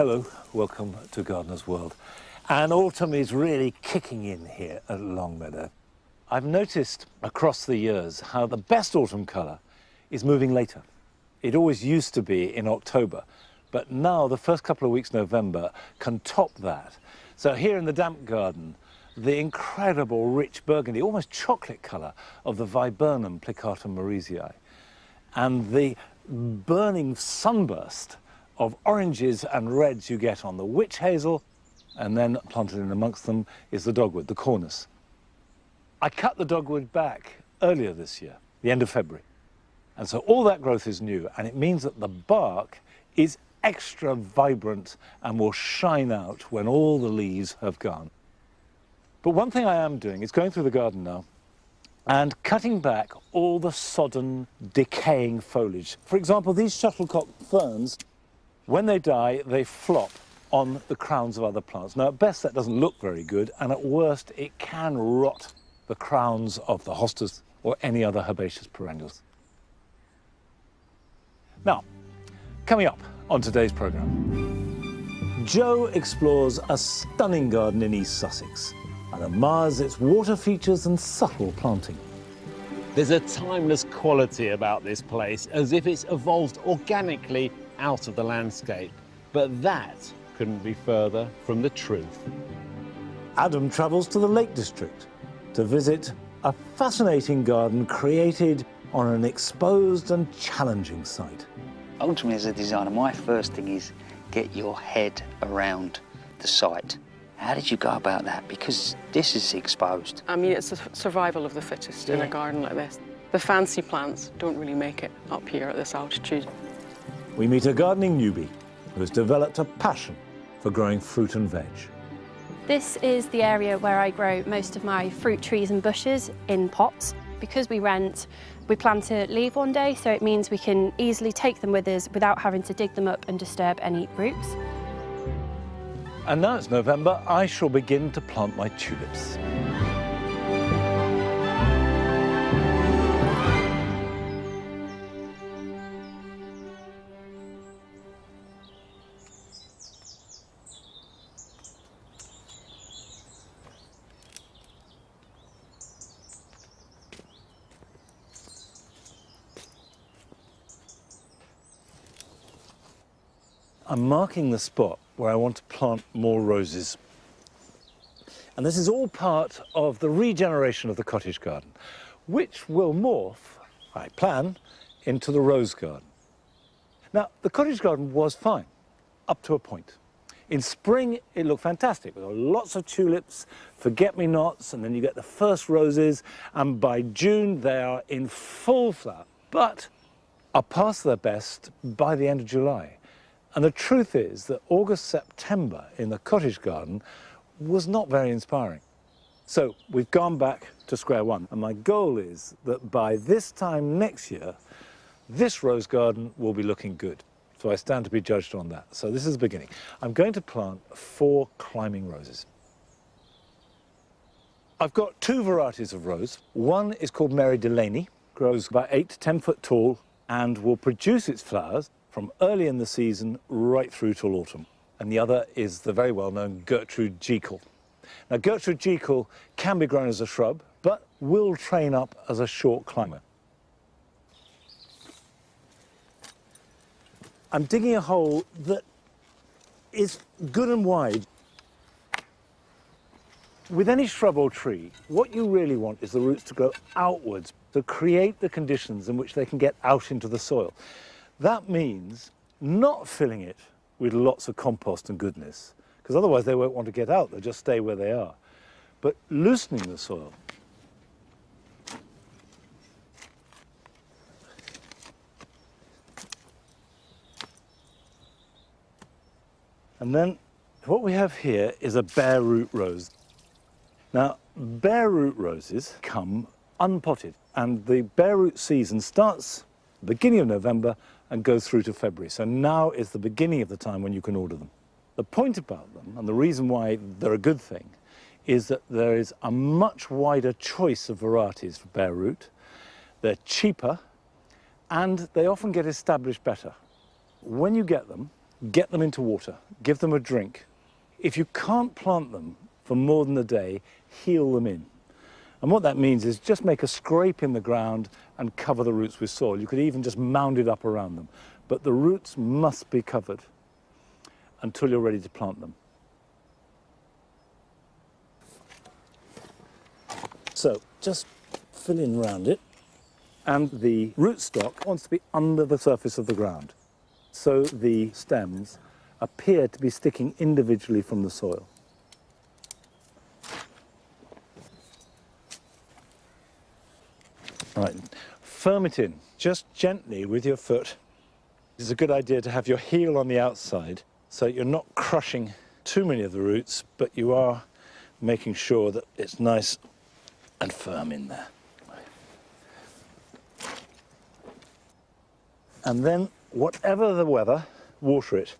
Hello, welcome to Gardener's World. And autumn is really kicking in here at Longmeadow. I've noticed across the years how the best autumn colour is moving later. It always used to be in October, but now the first couple of weeks November can top that. So here in the damp garden, the incredible rich burgundy, almost chocolate colour of the Viburnum plicatum marisii, and the burning sunburst of oranges and reds you get on the witch hazel, and then planted in amongst them is the dogwood, the cornus. I cut the dogwood back earlier this year, the end of February. And so all that growth is new, and it means that the bark is extra vibrant and will shine out when all the leaves have gone. But one thing I am doing is going through the garden now and cutting back all the sodden, decaying foliage. For example, these shuttlecock ferns, when they die, they flop on the crowns of other plants. Now, at best, that doesn't look very good, and at worst, it can rot the crowns of the hostas or any other herbaceous perennials. Now, coming up on today's programme, Joe explores a stunning garden in East Sussex and admires its water features and subtle planting. There's a timeless quality about this place, as if it's evolved organically out of the landscape. But that couldn't be further from the truth. Adam travels to the Lake District to visit a fascinating garden created on an exposed and challenging site. Ultimately, as a designer, my first thing is get your head around the site. How did you go about that? Because this is exposed. I mean, it's the survival of the fittest in a garden like this. The fancy plants don't really make it up here at this altitude. We meet a gardening newbie who has developed a passion for growing fruit and veg. This is the area where I grow most of my fruit trees and bushes in pots. Because we rent, we plan to leave one day, so it means we can easily take them with us without having to dig them up and disturb any roots. And now it's November, I shall begin to plant my tulips. I'm marking the spot where I want to plant more roses. And this is all part of the regeneration of the cottage garden, which will morph, I plan, into the rose garden. Now, the cottage garden was fine, up to a point. In spring, it looked fantastic. There were lots of tulips, forget-me-nots, and then you get the first roses, and by June, they are in full flower, but are past their best by the end of July. And the truth is that August, September in the cottage garden was not very inspiring. So we've gone back to square one. And my goal is that by this time next year, this rose garden will be looking good. So I stand to be judged on that. So this is the beginning. I'm going to plant 4 climbing roses. I've got 2 varieties of rose. One is called Mary Delaney, grows about 8 to 10 foot tall and will produce its flowers from early in the season right through till autumn. And the other is the very well-known Gertrude Jekyll. Now, Gertrude Jekyll can be grown as a shrub, but will train up as a short climber. I'm digging a hole that is good and wide. With any shrub or tree, what you really want is the roots to go outwards, to create the conditions in which they can get out into the soil. That means not filling it with lots of compost and goodness, because otherwise they won't want to get out, they'll just stay where they are. But loosening the soil. And then what we have here is a bare root rose. Now, bare root roses come unpotted, and the bare root season starts beginning of November and goes through to February. So now is the beginning of the time when you can order them. The point about them, and the reason why they're a good thing, is that there is a much wider choice of varieties for bare root. They're cheaper, and they often get established better. When you get them, get them into water, give them a drink. If you can't plant them for more than a day, heel them in. And what that means is just make a scrape in the ground and cover the roots with soil. You could even just mound it up around them. But the roots must be covered until you're ready to plant them. So just fill in round it. And the rootstock wants to be under the surface of the ground. So the stems appear to be sticking individually from the soil. All right, firm it in, just gently with your foot. It's a good idea to have your heel on the outside so you're not crushing too many of the roots, but you are making sure that it's nice and firm in there. And then, whatever the weather, water it.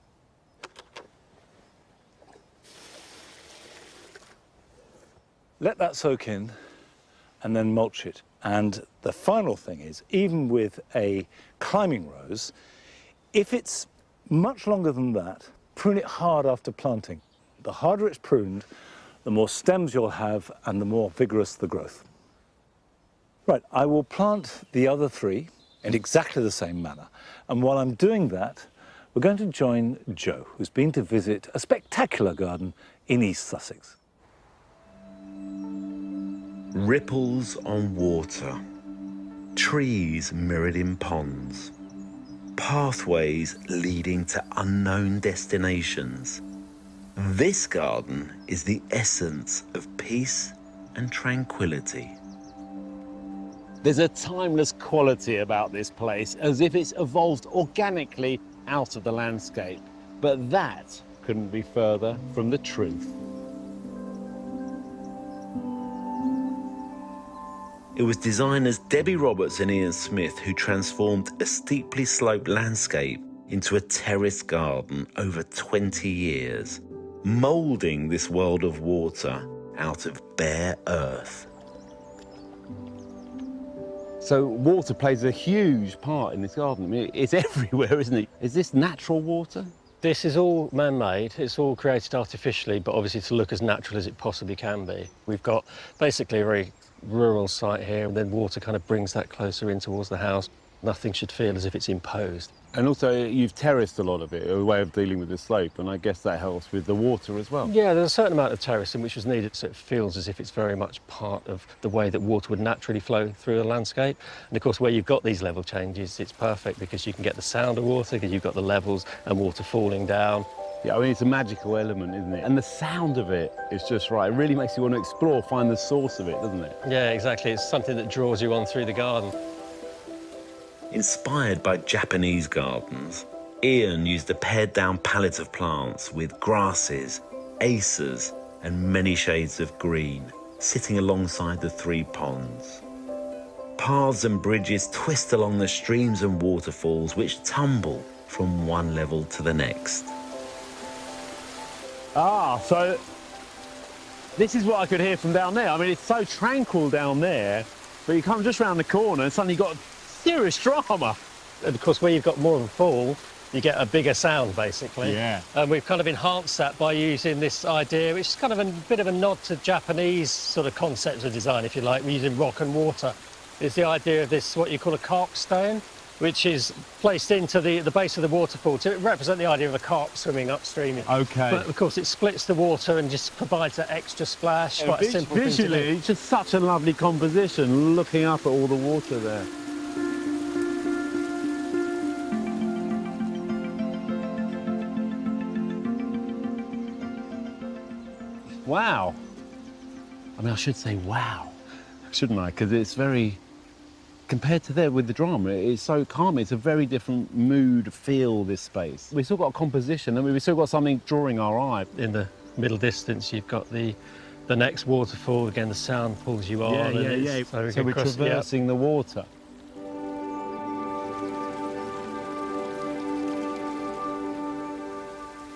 Let that soak in and then mulch it. And the final thing is, even with a climbing rose, if it's much longer than that, prune it hard after planting. The harder it's pruned, the more stems you'll have and the more vigorous the growth. Right, I will plant the other three in exactly the same manner. And while I'm doing that, we're going to join Joe, who's been to visit a spectacular garden in East Sussex. Ripples on water, trees mirrored in ponds, pathways leading to unknown destinations. This garden is the essence of peace and tranquility. There's a timeless quality about this place, as if it's evolved organically out of the landscape. But that couldn't be further from the truth. It was designers Debbie Roberts and Ian Smith who transformed a steeply sloped landscape into a terraced garden over 20 years, moulding this world of water out of bare earth. So water plays a huge part in this garden. I mean, it's everywhere, isn't it? Is this natural water? This is all man-made. It's all created artificially, but obviously to look as natural as it possibly can be. We've got basically a very rural site here, and then water kind of brings that closer in towards the house. Nothing should feel as if it's imposed. And also, you've terraced a lot of it, a way of dealing with the slope, and I guess that helps with the water as well. Yeah, there's a certain amount of terracing which was needed, so it feels as if it's very much part of the way that water would naturally flow through the landscape. And of course, where you've got these level changes, it's perfect because you can get the sound of water, because you've got the levels and water falling down. Yeah, I mean, it's a magical element, isn't it? And the sound of it is just right. It really makes you want to explore, find the source of it, doesn't it? Yeah, exactly. It's something that draws you on through the garden. Inspired by Japanese gardens, Ian used a pared-down palette of plants with grasses, acers, and many shades of green, sitting alongside the three ponds. Paths and bridges twist along the streams and waterfalls which tumble from one level to the next. Ah, so this is what I could hear from down there. I mean, it's so tranquil down there, but you come just round the corner and suddenly you've got serious drama. And of course, where you've got more of a fall, you get a bigger sound, basically. Yeah. And we've kind of enhanced that by using this idea, which is kind of a bit of a nod to Japanese sort of concepts of design, if you like. We're using rock and water. It's the idea of this, what you call a carp stone, which is placed into the base of the waterfall to represent the idea of a carp swimming upstream. Okay. But of course, it splits the water and just provides that extra splash. Quite a simple thing to do. Visually, it's just such a lovely composition, looking up at all the water there. Wow. I mean, I should say wow, shouldn't I? Because it's very, compared to there with the drama, it's so calm. It's a very different mood, feel, this space. We've still got a composition, and we've still got something drawing our eye. In the middle distance, you've got the next waterfall. Again, the sound pulls you on. Yeah. So we're traversing the water.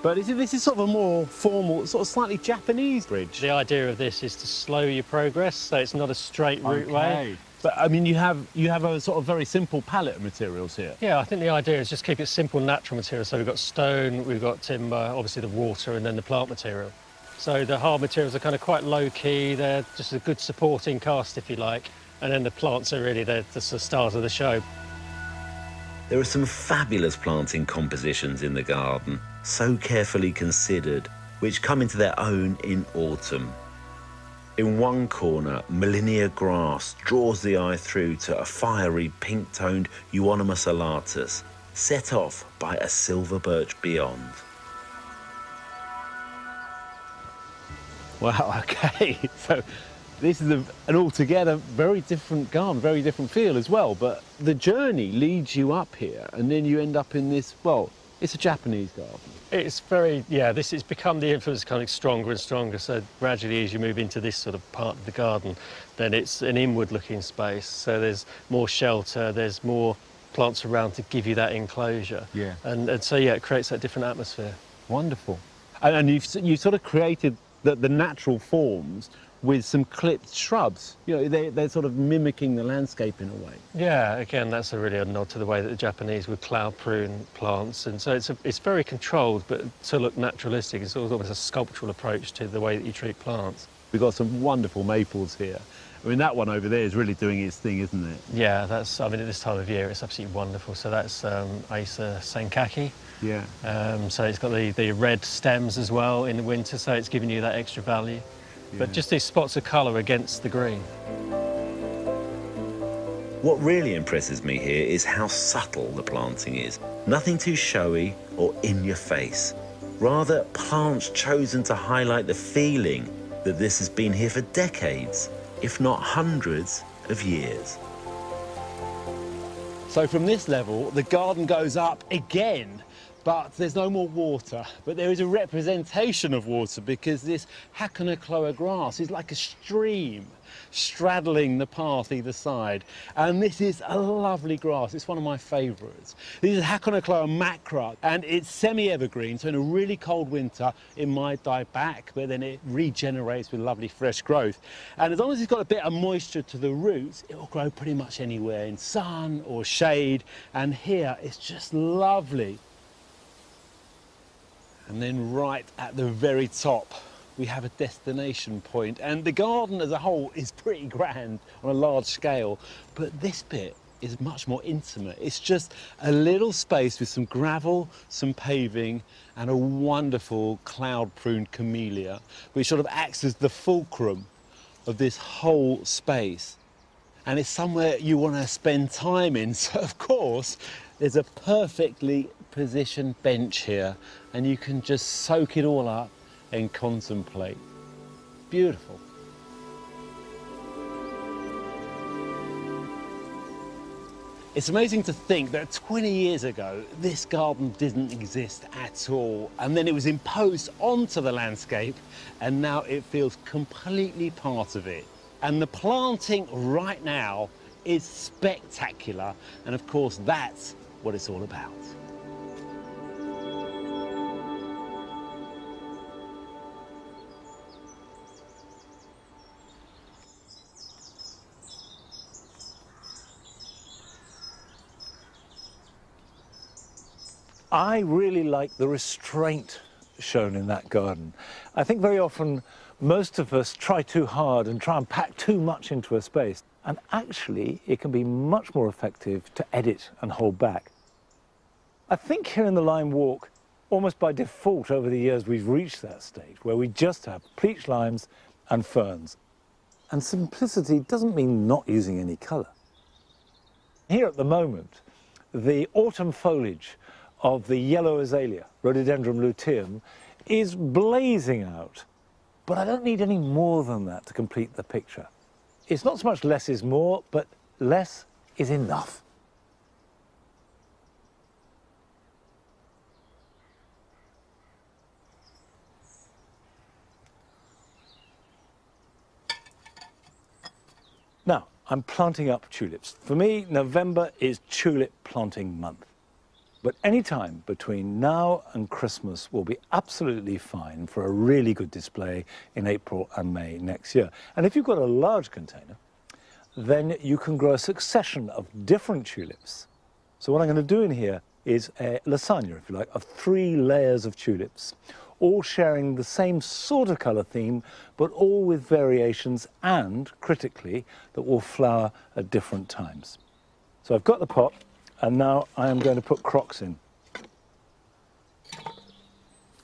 But this is sort of a more formal, sort of slightly Japanese bridge. The idea of this is to slow your progress, so it's not a straight route way. But I mean, you have a sort of very simple palette of materials here. Yeah, I think the idea is just keep it simple, natural material. So we've got stone, we've got timber, obviously the water, and then the plant material. So the hard materials are kind of quite low-key. They're just a good supporting cast, if you like. And then the plants are really the stars of the show. There are some fabulous planting compositions in the garden, so carefully considered, which come into their own in autumn. In one corner, Millennia grass draws the eye through to a fiery pink-toned Euonymus alatus, set off by a silver birch beyond. Wow, okay. So this is an altogether very different garden, very different feel as well. But the journey leads you up here, and then you end up in this, well, it's a Japanese garden. It's very, yeah, this has become the influence kind of stronger and stronger. So gradually, as you move into this sort of part of the garden, then it's an inward-looking space. So there's more shelter, there's more plants around to give you that enclosure. Yeah. And so, yeah, it creates that different atmosphere. Wonderful. And you've sort of created the natural forms with some clipped shrubs. You know, they're sort of mimicking the landscape in a way. Yeah, again, that's really a nod to the way that the Japanese would cloud prune plants. And so it's very controlled, but to look naturalistic. It's almost a sculptural approach to the way that you treat plants. We've got some wonderful maples here. I mean, that one over there is really doing its thing, isn't it? Yeah, I mean, at this time of year, it's absolutely wonderful. So that's Acer Senkaki. Yeah. So it's got the red stems as well in the winter, so it's giving you that extra value. Yeah. But just these spots of colour against the green. What really impresses me here is how subtle the planting is. Nothing too showy or in your face. Rather, plants chosen to highlight the feeling that this has been here for decades, if not hundreds of years. So from this level, the garden goes up again, but there's no more water. But there is a representation of water because this Hakonocloa grass is like a stream straddling the path either side. And this is a lovely grass. It's one of my favourites. This is Hakonocloa macra, and it's semi-evergreen, so in a really cold winter, it might die back, but then it regenerates with lovely fresh growth. And as long as it's got a bit of moisture to the roots, it will grow pretty much anywhere in sun or shade. And here, it's just lovely. And then right at the very top, we have a destination point. And the garden as a whole is pretty grand on a large scale, but this bit is much more intimate. It's just a little space with some gravel, some paving, and a wonderful cloud-pruned camellia, which sort of acts as the fulcrum of this whole space. And it's somewhere you want to spend time in. So, of course, there's a perfectly positioned bench here, and you can just soak it all up and contemplate. Beautiful. It's amazing to think that 20 years ago, this garden didn't exist at all. And then it was imposed onto the landscape, and now it feels completely part of it. And the planting right now is spectacular. And of course, that's what it's all about. I really like the restraint shown in that garden. I think very often most of us try too hard and try and pack too much into a space. And actually, it can be much more effective to edit and hold back. I think here in the Lime Walk, almost by default over the years, we've reached that stage where we just have peach limes and ferns. And simplicity doesn't mean not using any colour. Here at the moment, the autumn foliage of the yellow azalea, Rhododendron luteum, is blazing out. But I don't need any more than that to complete the picture. It's not so much less is more, but less is enough. Now, I'm planting up tulips. For me, November is tulip planting month. But any time between now and Christmas will be absolutely fine for a really good display in April and May next year. And if you've got a large container, then you can grow a succession of different tulips. So what I'm going to do in here is a lasagna, if you like, of 3 layers of tulips, all sharing the same sort of colour theme, but all with variations and, critically, that will flower at different times. So I've got the pot, and now I am going to put crocks in.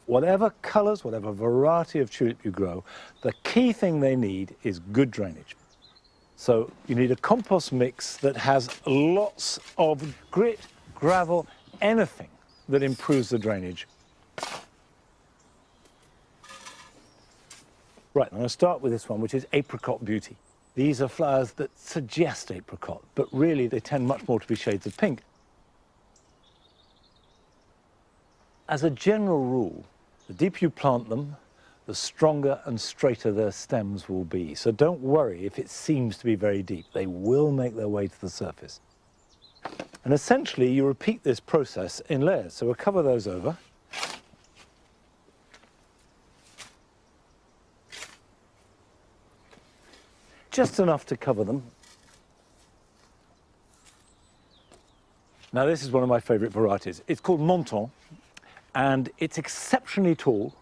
Whatever colours, whatever variety of tulip you grow, the key thing they need is good drainage. So you need a compost mix that has lots of grit, gravel, anything that improves the drainage. Right, I'm going to start with this one, which is Apricot Beauty. These are flowers that suggest apricot, but really they tend much more to be shades of pink. As a general rule, the deeper you plant them, the stronger and straighter their stems will be. So don't worry if it seems to be very deep. They will make their way to the surface. And essentially, you repeat this process in layers. So we'll cover those over. Just enough to cover them. Now, this is one of my favourite varieties. It's called Monty, and it's exceptionally tall,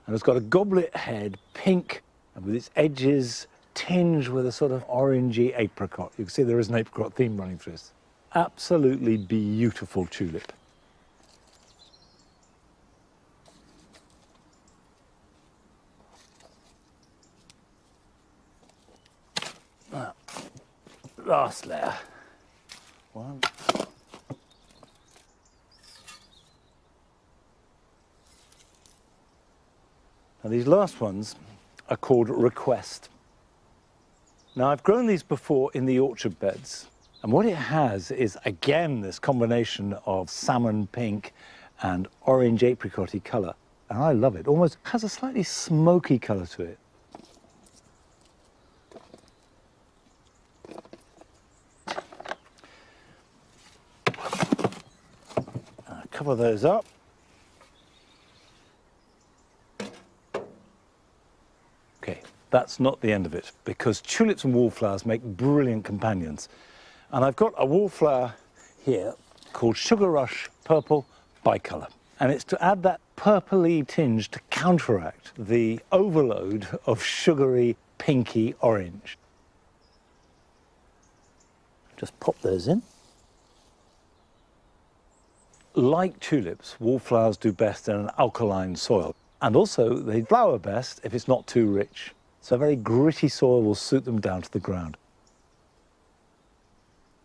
and it's got a goblet head, pink, and with its edges tinged with a sort of orangey apricot. You can see there is an apricot theme running through this. Absolutely beautiful tulip. Last layer. One. Now these last ones are called Request. Now I've grown these before in the orchard beds, and what it has is again this combination of salmon pink and orange apricot-y colour, and I love it. Almost has a slightly smoky colour to it. Cover those up. Okay, that's not the end of it, because tulips and wallflowers make brilliant companions. And I've got a wallflower here called Sugar Rush Purple Bicolor. And it's to add that purpley tinge to counteract the overload of sugary, pinky orange. Just pop those in. Like tulips, wallflowers do best in an alkaline soil. And also, they flower best if it's not too rich. So a very gritty soil will suit them down to the ground.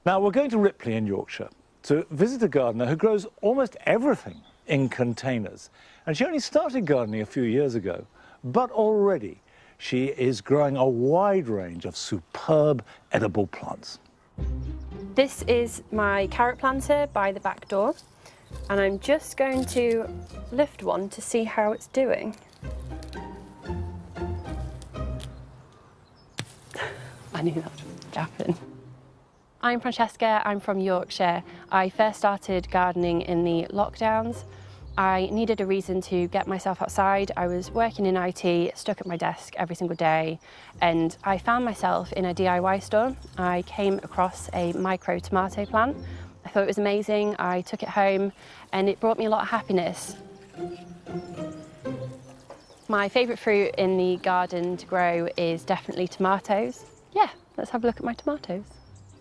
Now, we're going to Ripley in Yorkshire to visit a gardener who grows almost everything in containers. And she only started gardening a few years ago, but already she is growing a wide range of superb edible plants. This is my carrot planter by the back door, and I'm just going to lift one to see how it's doing. I knew that would happen. I'm Francesca, I'm from Yorkshire. I first started gardening in the lockdowns. I needed a reason to get myself outside. I was working in IT, stuck at my desk every single day, and I found myself in a DIY store. I came across a micro tomato plant. I thought it was amazing. I took it home and it brought me a lot of happiness. My favourite fruit in the garden to grow is definitely tomatoes. Yeah, let's have a look at my tomatoes.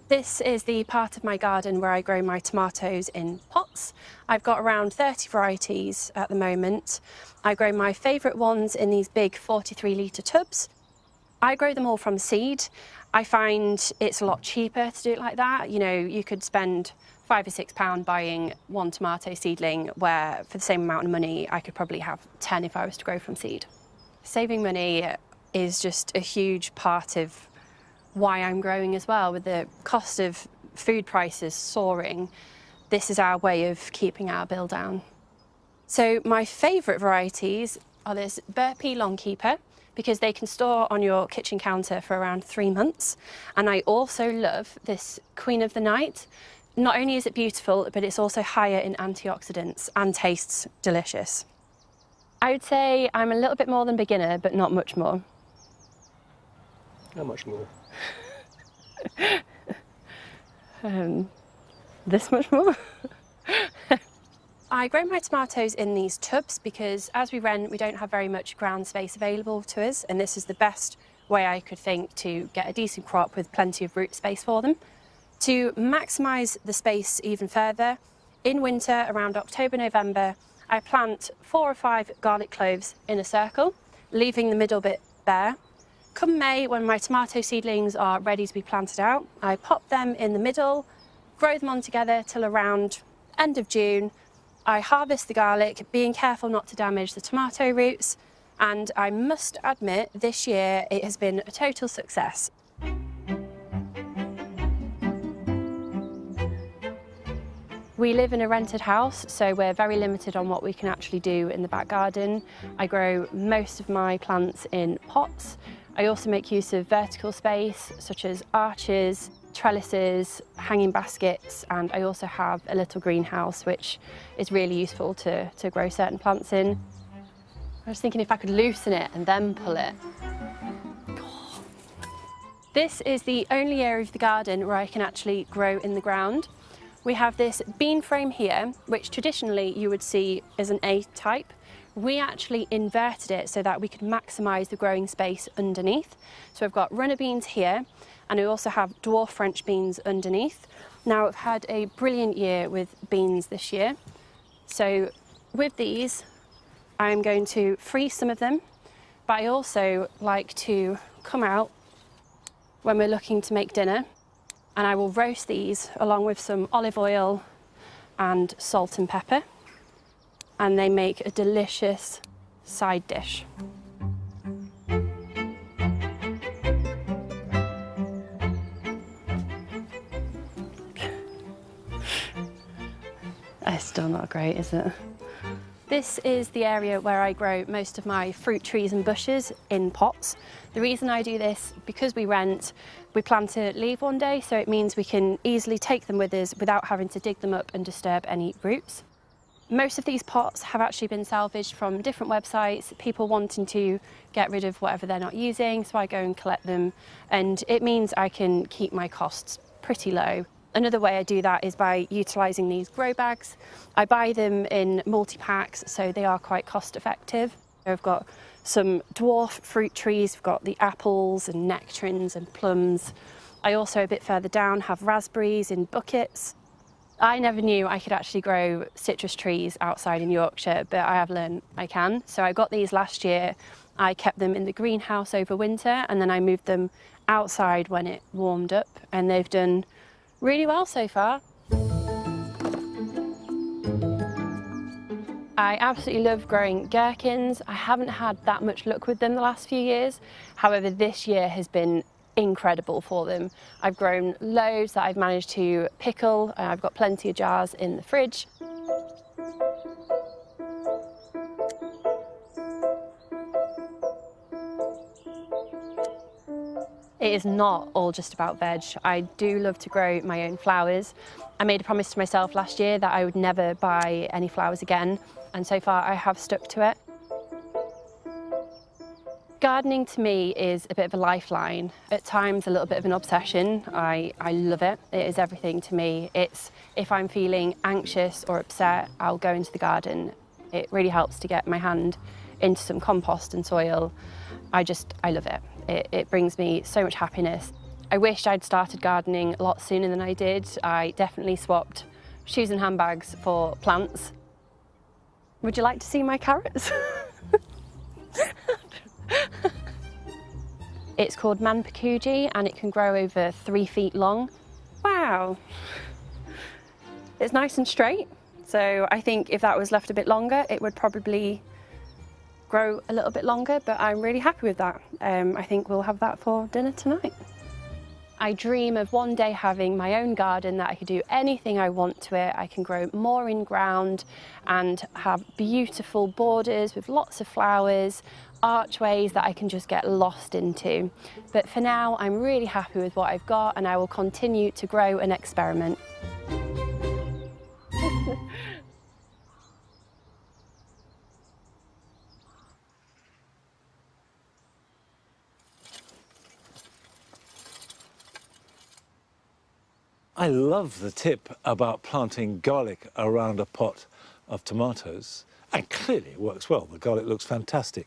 This is the part of my garden where I grow my tomatoes in pots. I've got around 30 varieties at the moment. I grow my favourite ones in these big 43-litre tubs. I grow them all from seed. I find it's a lot cheaper to do it like that. You know, you could spend £5 or £6 buying one tomato seedling, where for the same amount of money I could probably have 10 if I was to grow from seed. Saving money is just a huge part of why I'm growing as well. With the cost of food prices soaring, this is our way of keeping our bill down. So my favourite varieties are this Burpee Longkeeper, because they can store on your kitchen counter for around 3 months. And I also love this Queen of the Night. Not only is it beautiful, but it's also higher in antioxidants and tastes delicious. I would say I'm a little bit more than beginner, but not much more. How much more? This much more. I grow my tomatoes in these tubs because as we rent, we don't have very much ground space available to us, and this is the best way I could think to get a decent crop with plenty of root space for them. To maximise the space even further, in winter around October, November, I plant 4 or 5 garlic cloves in a circle, leaving the middle bit bare. Come May, when my tomato seedlings are ready to be planted out, I pop them in the middle, grow them on together till around end of June. I harvest the garlic, being careful not to damage the tomato roots, and I must admit this year it has been a total success. We live in a rented house, so we're very limited on what we can actually do in the back garden. I grow most of my plants in pots. I also make use of vertical space, such as arches, trellises, hanging baskets, and I also have a little greenhouse which is really useful to grow certain plants in. I was thinking if I could loosen it and then pull it. This is the only area of the garden where I can actually grow in the ground. We have this bean frame here, which traditionally you would see as an A-type. We actually inverted it so that we could maximise the growing space underneath. So I've got runner beans here, and I also have dwarf French beans underneath. Now I've had a brilliant year with beans this year. So with these, I'm going to freeze some of them, but I also like to come out when we're looking to make dinner, and I will roast these along with some olive oil and salt and pepper, and they make a delicious side dish. It's still not great, is it? This is the area where I grow most of my fruit trees and bushes in pots. The reason I do this, because we rent, we plan to leave one day, so it means we can easily take them with us without having to dig them up and disturb any roots. Most of these pots have actually been salvaged from different websites, people wanting to get rid of whatever they're not using, so I go and collect them, and it means I can keep my costs pretty low. Another way I do that is by utilising these grow bags. I buy them in multi-packs, so they are quite cost effective. I've got some dwarf fruit trees, we've got the apples and nectarines and plums. I also, a bit further down, have raspberries in buckets. I never knew I could actually grow citrus trees outside in Yorkshire, but I have learned I can. So I got these last year. I kept them in the greenhouse over winter, and then I moved them outside when it warmed up, and they've done really well so far. I absolutely love growing gherkins. I haven't had that much luck with them the last few years. However, this year has been incredible for them. I've grown loads that I've managed to pickle. I've got plenty of jars in the fridge. It is not all just about veg. I do love to grow my own flowers. I made a promise to myself last year that I would never buy any flowers again, and so far I have stuck to it. Gardening to me is a bit of a lifeline. At times a little bit of an obsession. I love it. It is everything to me. It's, if I'm feeling anxious or upset, I'll go into the garden. It really helps to get my hand into some compost and soil. I love it. It brings me so much happiness. I wished I'd started gardening a lot sooner than I did. I definitely swapped shoes and handbags for plants. Would you like to see my carrots? It's called manpakuji and it can grow over 3 feet long. Wow. It's nice and straight. So I think if that was left a bit longer, it would probably grow a little bit longer, but I'm really happy with that. I think we'll have that for dinner tonight. I dream of one day having my own garden that I could do anything I want to it. I can grow more in ground and have beautiful borders with lots of flowers, archways that I can just get lost into. But for now, I'm really happy with what I've got and I will continue to grow and experiment. I love the tip about planting garlic around a pot of tomatoes, and clearly it works well. The garlic looks fantastic.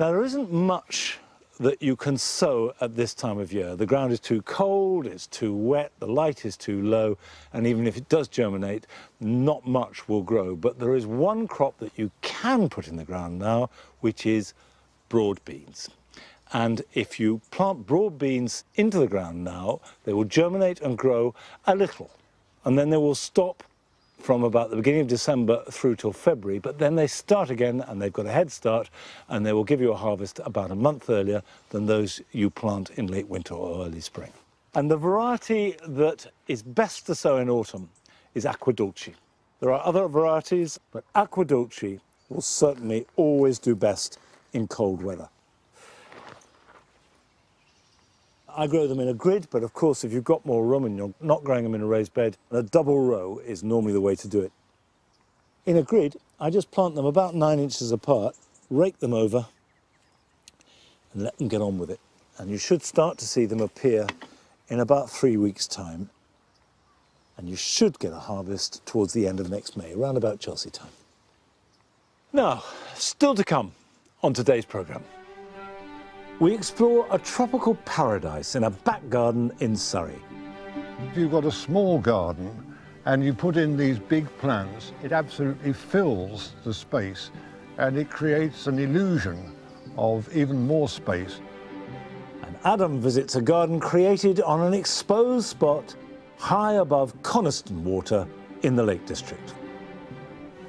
Now, there isn't much that you can sow at this time of year. The ground is too cold, it's too wet, the light is too low, and even if it does germinate, not much will grow. But there is one crop that you can put in the ground now, which is broad beans. And if you plant broad beans into the ground now, they will germinate and grow a little, and then they will stop from about the beginning of December through till February, but then they start again and they've got a head start, and they will give you a harvest about a month earlier than those you plant in late winter or early spring. And the variety that is best to sow in autumn is Aqua Dulce. There are other varieties, but Aqua Dulce will certainly always do best in cold weather. I grow them in a grid, but of course, if you've got more room and you're not growing them in a raised bed, a double row is normally the way to do it. In a grid, I just plant them about 9 inches apart, rake them over, and let them get on with it. And you should start to see them appear in about 3 weeks' time. And you should get a harvest towards the end of next May, around about Chelsea time. Now, still to come on today's programme. We explore a tropical paradise in a back garden in Surrey. If you've got a small garden and you put in these big plants, it absolutely fills the space and it creates an illusion of even more space. And Adam visits a garden created on an exposed spot high above Coniston Water in the Lake District.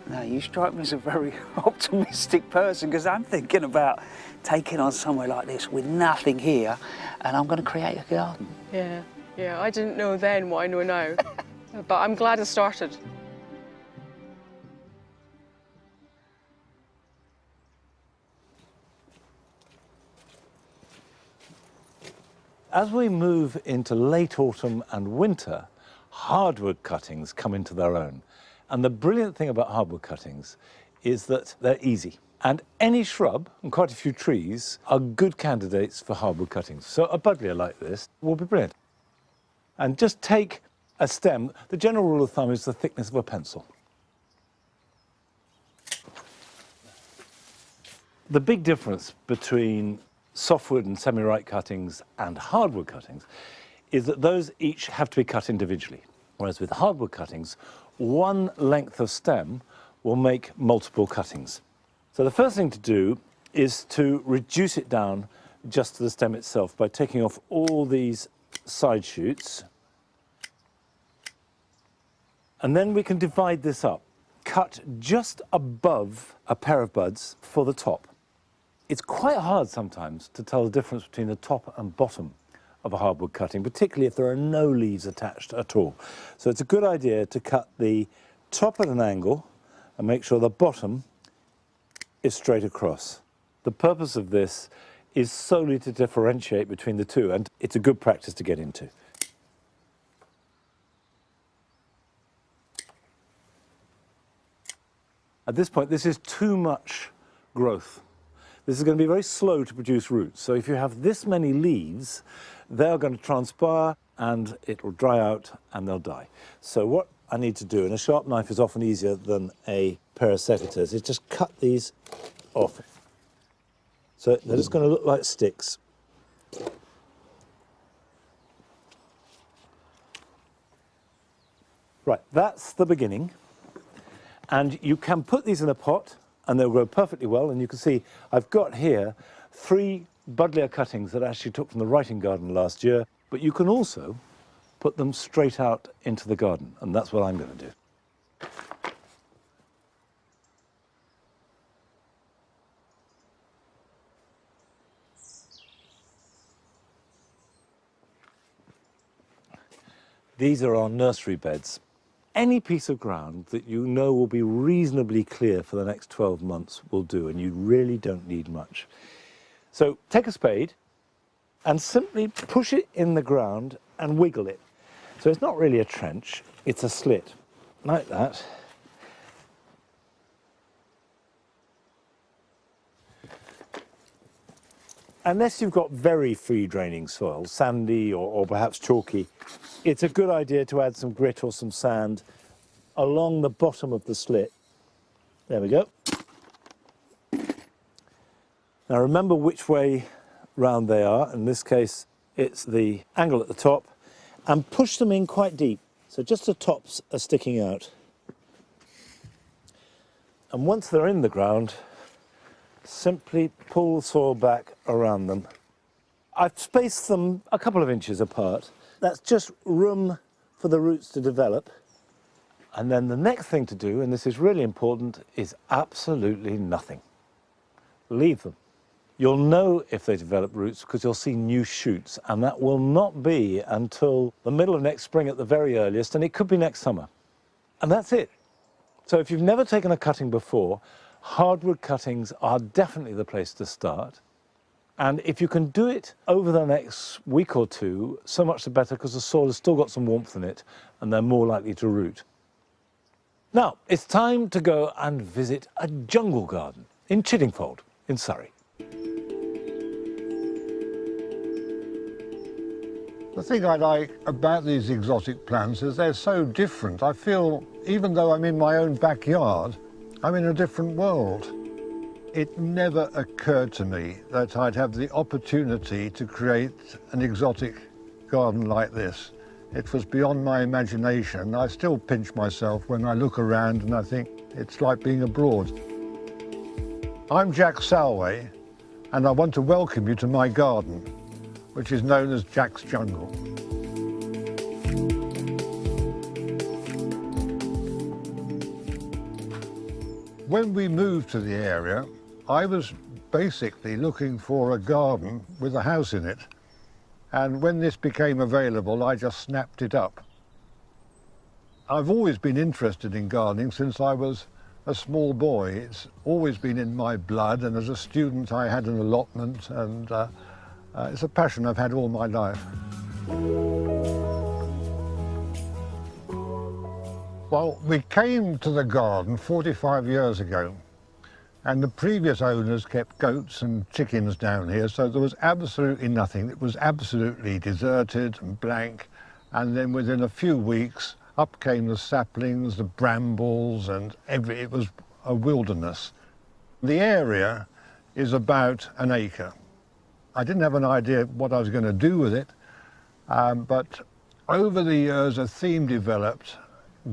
Now, you strike me as a very optimistic person, because I'm thinking about taking on somewhere like this with nothing here, and I'm going to create a garden. Yeah, I didn't know then what I know now, but I'm glad I started. As we move into late autumn and winter, hardwood cuttings come into their own. And the brilliant thing about hardwood cuttings is that they're easy. And any shrub, and quite a few trees, are good candidates for hardwood cuttings. So a buddleia like this will be brilliant. And just take a stem. The general rule of thumb is the thickness of a pencil. The big difference between softwood and semi-ripe cuttings and hardwood cuttings is that those each have to be cut individually. Whereas with hardwood cuttings, one length of stem will make multiple cuttings. So the first thing to do is to reduce it down just to the stem itself by taking off all these side shoots. And then we can divide this up. Cut just above a pair of buds for the top. It's quite hard sometimes to tell the difference between the top and bottom of a hardwood cutting, particularly if there are no leaves attached at all. So it's a good idea to cut the top at an angle and make sure the bottom is straight across. The purpose of this is solely to differentiate between the two, and it's a good practice to get into. At this point, this is too much growth. This is going to be very slow to produce roots. So if you have this many leaves, they're going to transpire and it will dry out and they'll die. So what I need to do, and a sharp knife is often easier than a pair of secateurs, is just cut these off. So they're just going to look like sticks. Right, that's the beginning. And you can put these in a pot and they'll grow perfectly well. And you can see I've got here 3 buddleia cuttings that I actually took from the writing garden last year, but you can also put them straight out into the garden, and that's what I'm going to do. These are our nursery beds. Any piece of ground that you know will be reasonably clear for the next 12 months will do, and you really don't need much. So take a spade and simply push it in the ground and wiggle it. So it's not really a trench, it's a slit, like that. unless you've got very free draining soil, sandy or perhaps chalky, it's a good idea to add some grit or some sand along the bottom of the slit. There we go. Now remember which way round they are. In this case, it's the angle at the top, and push them in quite deep. So just the tops are sticking out. And once they're in the ground, simply pull the soil back around them. I've spaced them a couple of inches apart. That's just room for the roots to develop. And then the next thing to do, and this is really important, is absolutely nothing. Leave them. You'll know if they develop roots because you'll see new shoots, and that will not be until the middle of next spring at the very earliest, and it could be next summer. And that's it. So if you've never taken a cutting before, hardwood cuttings are definitely the place to start. And if you can do it over the next week or two, so much the better, because the soil has still got some warmth in it and they're more likely to root. Now, it's time to go and visit a jungle garden in Chiddingfold in Surrey. The thing I like about these exotic plants is they're so different. I feel, even though I'm in my own backyard, I'm in a different world. It never occurred to me that I'd have the opportunity to create an exotic garden like this. It was beyond my imagination. I still pinch myself when I look around and I think it's like being abroad. I'm Jack Salway, and I want to welcome you to my garden, which is known as Jack's Jungle. When we moved to the area, I was basically looking for a garden with a house in it. And when this became available, I just snapped it up. I've always been interested in gardening since I was a small boy. It's always been in my blood, and as a student I had an allotment, and it's a passion I've had all my life. Well, we came to the garden 45 years ago, and the previous owners kept goats and chickens down here, so there was absolutely nothing. It was absolutely deserted and blank, and then within a few weeks, up came the saplings, the brambles, and it was a wilderness. The area is about an acre. I didn't have an idea what I was going to do with it, but over the years a theme developed.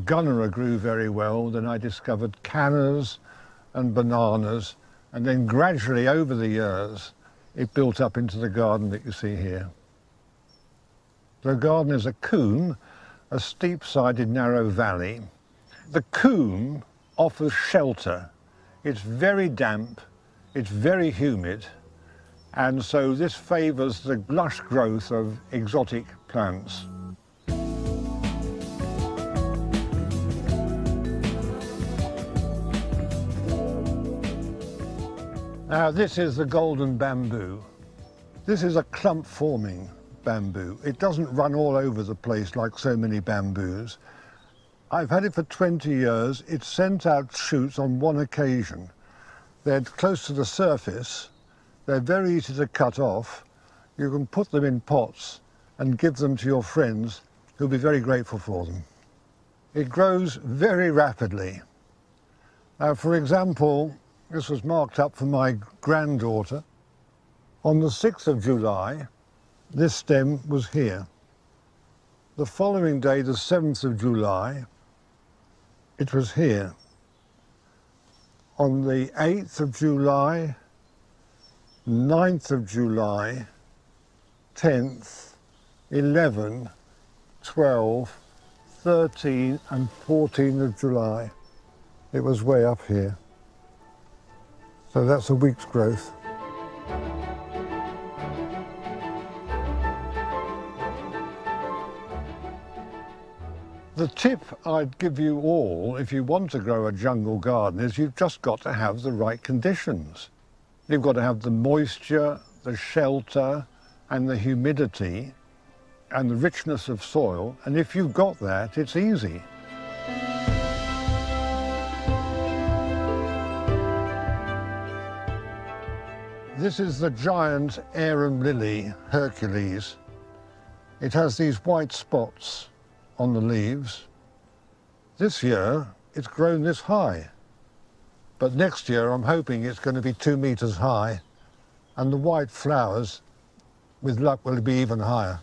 Gunnera grew very well, then I discovered cannas and bananas, and then gradually over the years it built up into the garden that you see here. The garden is a coombe, a steep-sided narrow valley. The coombe offers shelter. It's very damp, it's very humid, and so this favours the lush growth of exotic plants. Now this is the golden bamboo. This is a clump-forming bamboo. It doesn't run all over the place like so many bamboos. I've had it for 20 years. It sent out shoots on one occasion. They're close to the surface. They're very easy to cut off. You can put them in pots and give them to your friends who'll be very grateful for them. It grows very rapidly. Now, for example, this was marked up for my granddaughter. On the 6th of July, this stem was here. The following day, the 7th of July, it was here. On the 8th of July, 9th of July, 10th, 11, 12, 13 and 14 of July. It was way up here. So that's a week's growth. The tip I'd give you all, if you want to grow a jungle garden, is you've just got to have the right conditions. You've got to have the moisture, the shelter, and the humidity, and the richness of soil, and if you've got that, it's easy. This is the giant arum lily, Hercules. It has these white spots on the leaves. This year, it's grown this high. But next year, I'm hoping it's going to be 2 meters high, and the white flowers, with luck, will be even higher.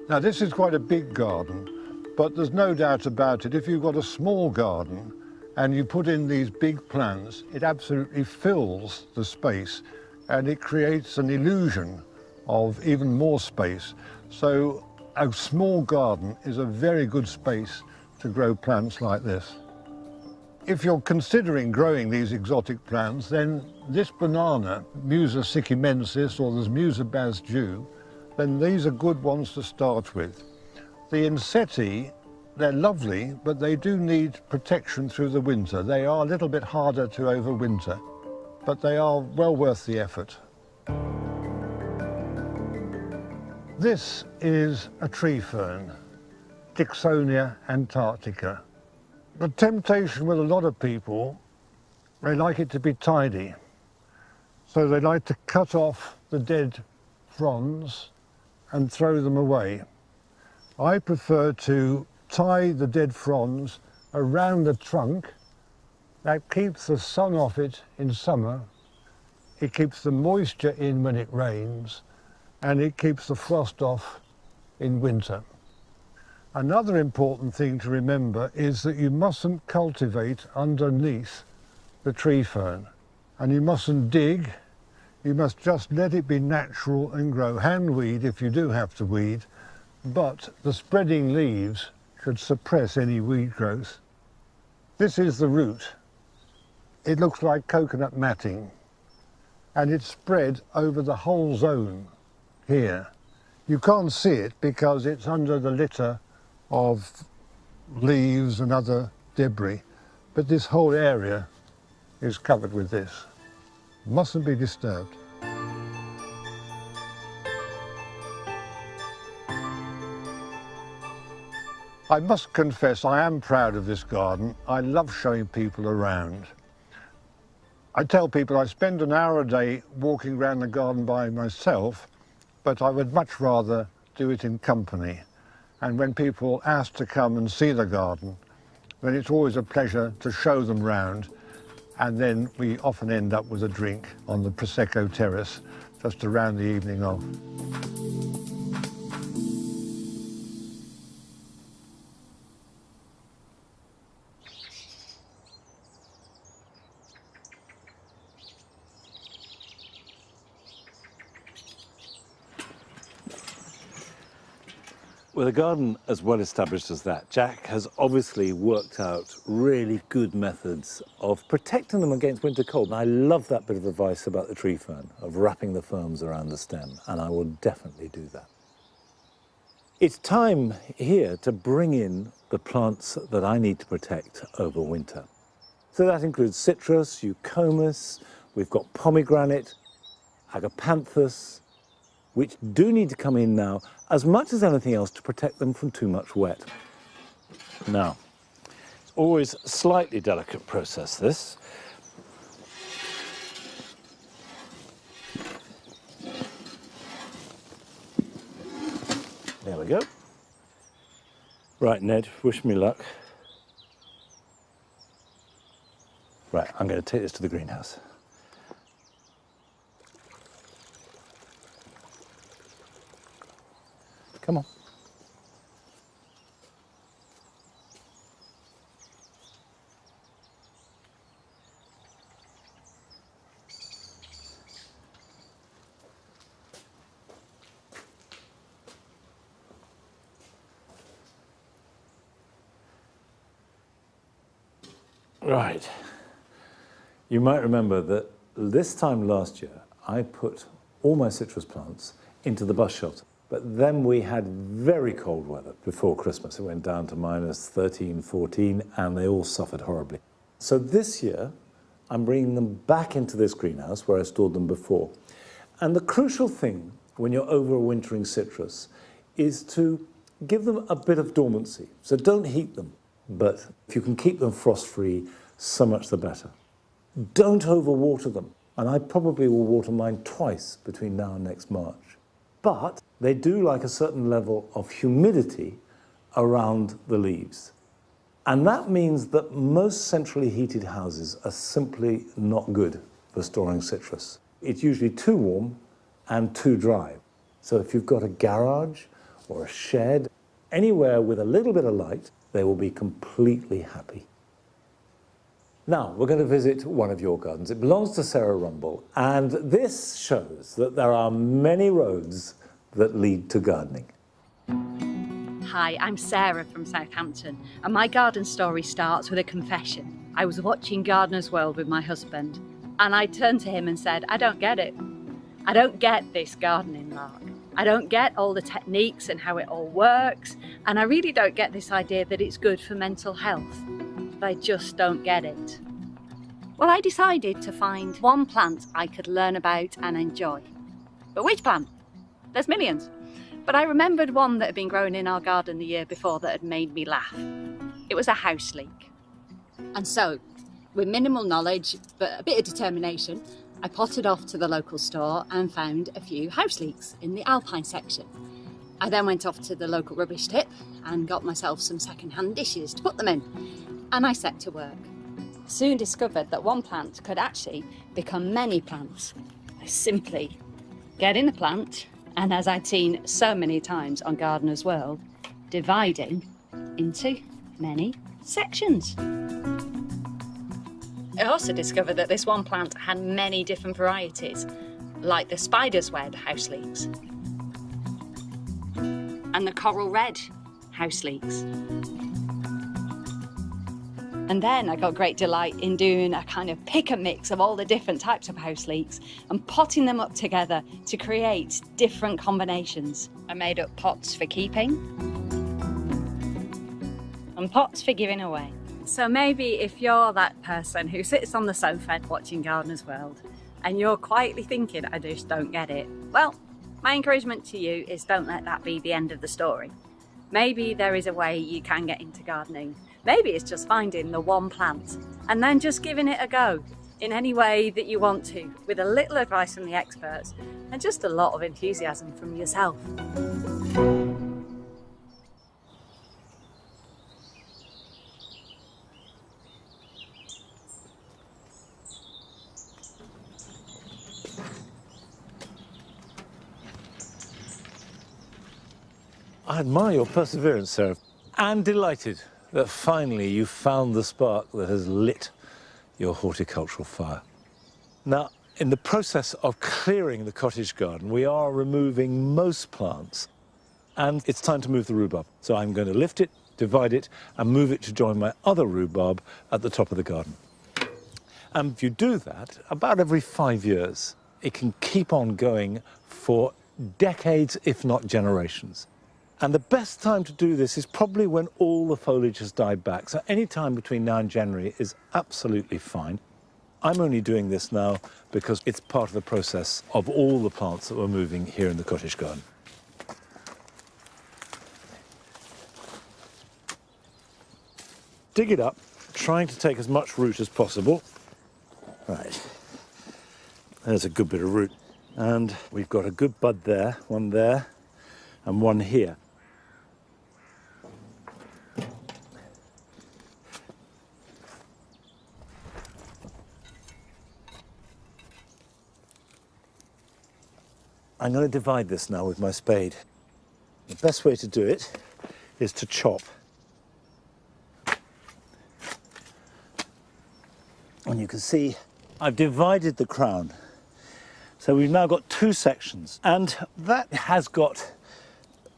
Now, this is quite a big garden, but there's no doubt about it, if you've got a small garden and you put in these big plants, it absolutely fills the space and it creates an illusion of even more space. So a small garden is a very good space to grow plants like this. If you're considering growing these exotic plants, then this banana, Musa sycymensis, or there's Musa basjou, then these are good ones to start with. The Inseti, they're lovely, but they do need protection through the winter. They are a little bit harder to overwinter, but they are well worth the effort. This is a tree fern, Dicksonia antarctica. The temptation with a lot of people, they like it to be tidy. So they like to cut off the dead fronds and throw them away. I prefer to tie the dead fronds around the trunk. That keeps the sun off it in summer, it keeps the moisture in when it rains, and it keeps the frost off in winter. Another important thing to remember is that you mustn't cultivate underneath the tree fern, and you mustn't dig. You must just let it be natural and grow. Hand weed if you do have to weed, but the spreading leaves should suppress any weed growth. This is the root. It looks like coconut matting, and it's spread over the whole zone here. You can't see it because it's under the litter of leaves and other debris, but this whole area is covered with this. Mustn't be disturbed. I must confess I am proud of this garden. I love showing people around. I tell people I spend an hour a day walking around the garden by myself, but I would much rather do it in company. And when people ask to come and see the garden, then it's always a pleasure to show them round. And then we often end up with a drink on the Prosecco terrace just to round the evening off. With a garden as well established as that, Jack has obviously worked out really good methods of protecting them against winter cold. And I love that bit of advice about the tree fern, of wrapping the ferns around the stem, and I will definitely do that. It's time here to bring in the plants that I need to protect over winter. So that includes citrus, eucomis, we've got pomegranate, agapanthus, which do need to come in now, as much as anything else, to protect them from too much wet. Now, it's always a slightly delicate process, this. There we go. Right, Ned, wish me luck. Right, I'm going to take this to the greenhouse. Come on. Right. You might remember that this time last year, I put all my citrus plants into the bus shelter. But then we had very cold weather before Christmas. It went down to minus 13, 14, and they all suffered horribly. So this year, I'm bringing them back into this greenhouse where I stored them before. And the crucial thing when you're overwintering citrus is to give them a bit of dormancy. So don't heat them. but if you can keep them frost-free, so much the better. Don't overwater them, and I probably will water mine twice between now and next March. But they do like a certain level of humidity around the leaves. And that means that most centrally heated houses are simply not good for storing citrus. It's usually too warm and too dry. So if you've got a garage or a shed, anywhere with a little bit of light, they will be completely happy. Now, we're going to visit one of your gardens. It belongs to Sarah Rumble, and this shows that there are many roads that lead to gardening. Hi, I'm Sarah from Southampton, and my garden story starts with a confession. I was watching Gardener's World with my husband, and I turned to him and said, I don't get it. I don't get this gardening lark. I don't get all the techniques and how it all works, and I really don't get this idea that it's good for mental health. I just don't get it. Well, I decided to find one plant I could learn about and enjoy. But which plant? There's millions. But I remembered one that had been growing in our garden the year before that had made me laugh. It was a house leek. And so, with minimal knowledge, but a bit of determination, I potted off to the local store and found a few house leeks in the alpine section. I then went off to the local rubbish tip and got myself some second-hand dishes to put them in. And I set to work. Soon discovered that one plant could actually become many plants. I simply get in the plant, and as I'd seen so many times on Gardener's World, dividing into many sections. I also discovered that this one plant had many different varieties, like the spider's web house leeks and the coral red house leeks. And then I got great delight in doing a kind of pick and mix of all the different types of house leeks and potting them up together to create different combinations. I made up pots for keeping and pots for giving away. So maybe if you're that person who sits on the sofa watching Gardener's World and you're quietly thinking, I just don't get it, well, my encouragement to you is don't let that be the end of the story. Maybe there is a way you can get into gardening. Maybe it's just finding the one plant and then just giving it a go in any way that you want to, with a little advice from the experts and just a lot of enthusiasm from yourself. I admire your perseverance, Sarah, and delighted that finally you found the spark that has lit your horticultural fire. Now, in the process of clearing the cottage garden, we are removing most plants, and it's time to move the rhubarb. So I'm going to lift it, divide it, and move it to join my other rhubarb at the top of the garden. And if you do that, about every 5 years, it can keep on going for decades, if not generations. And the best time to do this is probably when all the foliage has died back. So any time between now and January is absolutely fine. I'm only doing this now because it's part of the process of all the plants that we're moving here in the cottage garden. Dig it up, trying to take as much root as possible. Right, there's a good bit of root. And we've got a good bud there, and one here. I'm going to divide this now with my spade. The best way to do it is to chop. And you can see I've divided the crown. So we've now got two sections, and that has got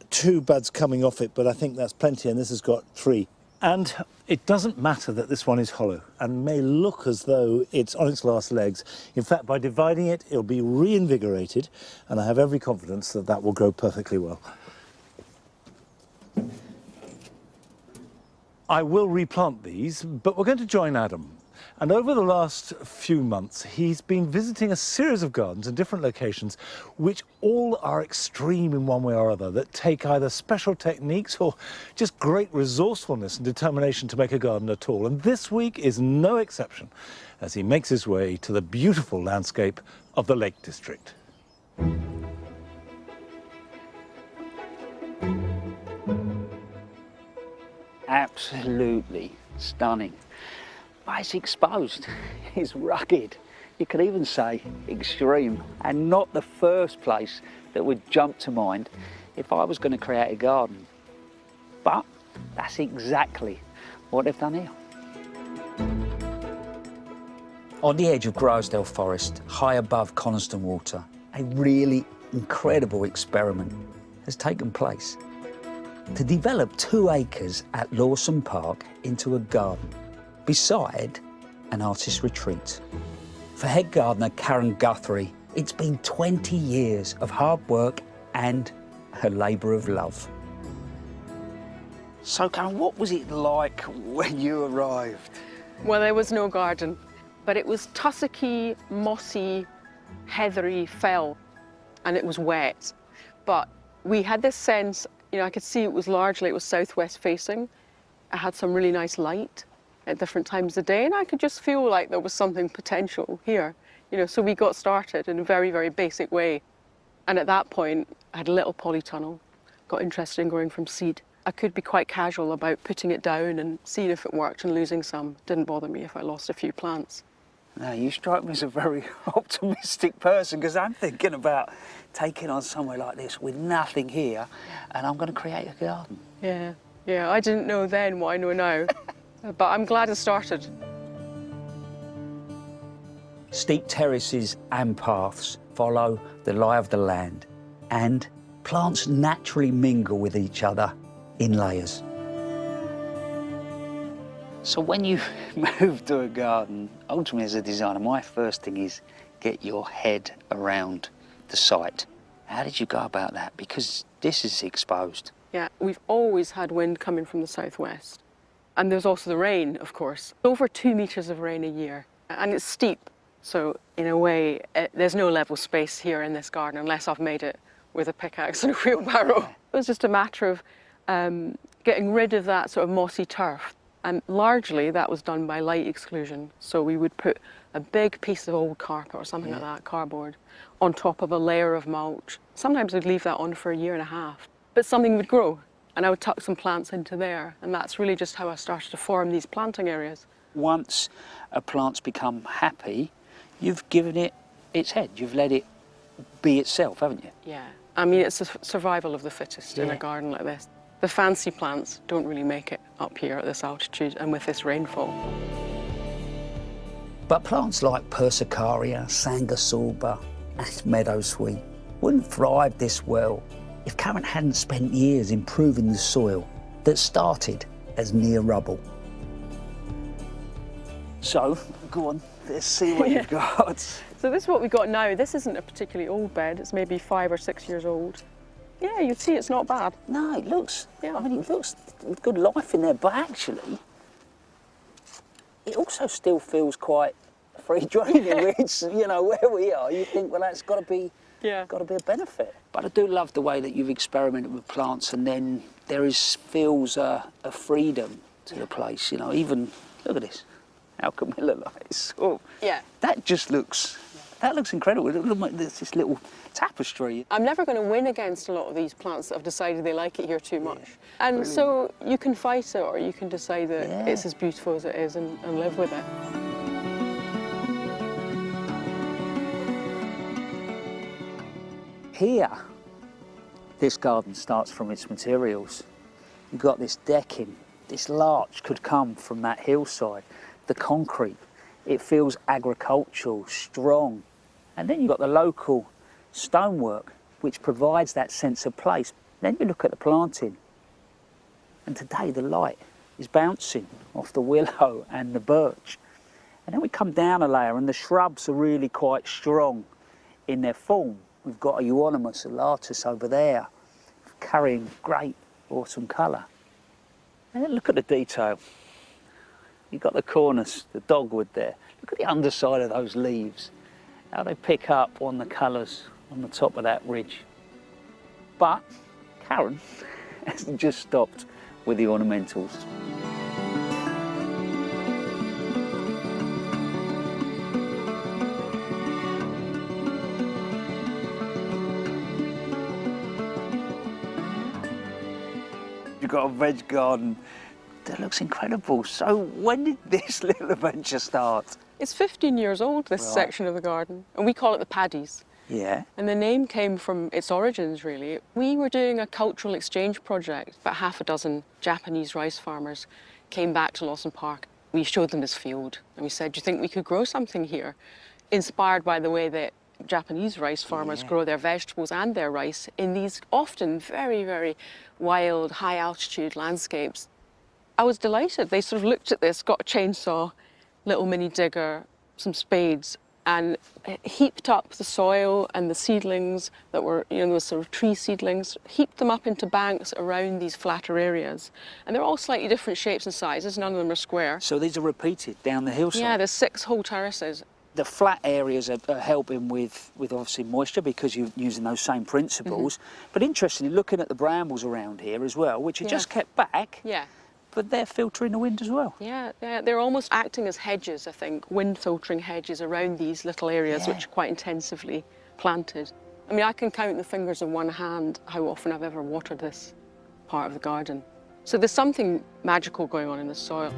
2 buds coming off it, but I think that's plenty, and this has got 3. And it doesn't matter that this one is hollow and may look as though it's on its last legs. In fact, by dividing it, it'll be reinvigorated, and I have every confidence that that will grow perfectly well. I will replant these, but we're going to join Adam. And over the last few months, he's been visiting a series of gardens in different locations, which all are extreme in one way or other, that take either special techniques or just great resourcefulness and determination to make a garden at all. And this week is no exception, as he makes his way to the beautiful landscape of the Lake District. Absolutely stunning. But it's exposed, it's rugged. You could even say extreme, and not the first place that would jump to mind if I was going to create a garden. But that's exactly what they've done here. On the edge of Grisdale Forest, high above Coniston Water, a really incredible experiment has taken place. To develop 2 acres at Lawson Park into a garden beside an artist's retreat. For head gardener Karen Guthrie, it's been 20 years of hard work and a labour of love. So Karen, what was it like when you arrived? Well, there was no garden, but it was tussocky, mossy, heathery fell, and it was wet. But we had this sense, you know, I could see it was southwest facing. It had some really nice light at different times of the day, and I could just feel like there was something potential here, you know. So we got started in a very, very basic way. And at that point, I had a little polytunnel, got interested in growing from seed. I could be quite casual about putting it down and seeing if it worked and losing some. Didn't bother me if I lost a few plants. Now, you strike me as a very optimistic person, because I'm thinking about taking on somewhere like this with nothing here, and I'm going to create a garden. Yeah, I didn't know then what I know now, but I'm glad I started. Steep terraces and paths follow the lie of the land, and plants naturally mingle with each other in layers. So when you move to a garden, ultimately as a designer, my first thing is get your head around the site. How did you go about that? Because this is exposed. Yeah, we've always had wind coming from the southwest. And there's also the rain, of course. Over 2 meters of rain a year. And it's steep. So in a way, there's no level space here in this garden unless I've made it with a pickaxe and a wheelbarrow. It was just a matter of getting rid of that sort of mossy turf. And largely that was done by light exclusion. So we would put a big piece of old carpet or something like that, cardboard, on top of a layer of mulch. Sometimes I'd leave that on for 1.5 years. But something would grow, and I would tuck some plants into there. And that's really just how I started to form these planting areas. Once a plant's become happy, you've given it its head. You've let it be itself, haven't you? Yeah. I mean, it's the survival of the fittest in a garden like this. The fancy plants don't really make it up here at this altitude and with this rainfall. But plants like Persicaria, Sanguisulba and Meadowsweet wouldn't thrive this well if Karen hadn't spent years improving the soil that started as near rubble. So, go on, let's see what you've got. So this is what we've got now. This isn't a particularly old bed. It's maybe 5 or 6 years old. Yeah, you'd see it's not bad. No, it looks, I mean, it looks with good life in there, but actually, it also still feels quite free draining, which, you know, where we are, you think, well, that's got to be a benefit. But I do love the way that you've experimented with plants, and then feels a freedom to the place, you know, even, look at this, alchemilla lights. Oh, yeah. That just looks, that looks incredible. Look like this little tapestry. I'm never going to win against a lot of these plants that have decided they like it here too much. And brilliant. So you can fight it, or you can decide that it's as beautiful as it is and live with it. Here, this garden starts from its materials. You've got this decking. This larch could come from that hillside. The concrete, it feels agricultural, strong. And then you've got the local stonework, which provides that sense of place. Then you look at the planting, and today the light is bouncing off the willow and the birch. And then we come down a layer, and the shrubs are really quite strong in their form. We've got a euonymus alatus over there, carrying great autumn colour. And then look at the detail. You've got the cornice, the dogwood there. Look at the underside of those leaves, how they pick up on the colours on the top of that ridge. But Karen hasn't just stopped with the ornamentals. You've got a veg garden that looks incredible. So when did this little adventure start? It's 15 years old, this Right. section of the garden, and we call it the Paddies. Yeah. And the name came from its origins, really. We were doing a cultural exchange project. About half a dozen Japanese rice farmers came back to Lawson Park. We showed them this field, and we said, do you think we could grow something here? Inspired by the way that Japanese rice farmers grow their vegetables and their rice in these often very, very wild, high-altitude landscapes. I was delighted. They sort of looked at this, got a chainsaw, little mini digger, some spades, and heaped up the soil and the seedlings that were, you know, those sort of tree seedlings, heaped them up into banks around these flatter areas. And they're all slightly different shapes and sizes, none of them are square. So these are repeated down the hillside? Yeah, there's 6 whole terraces. The flat areas are helping with obviously moisture because you're using those same principles. But interestingly, looking at the brambles around here as well, which are just kept back, Yeah. but they're filtering the wind as well. Yeah, they're almost acting as hedges, I think, wind-filtering hedges around these little areas which are quite intensively planted. I mean, I can count the fingers of one hand how often I've ever watered this part of the garden. So there's something magical going on in the soil.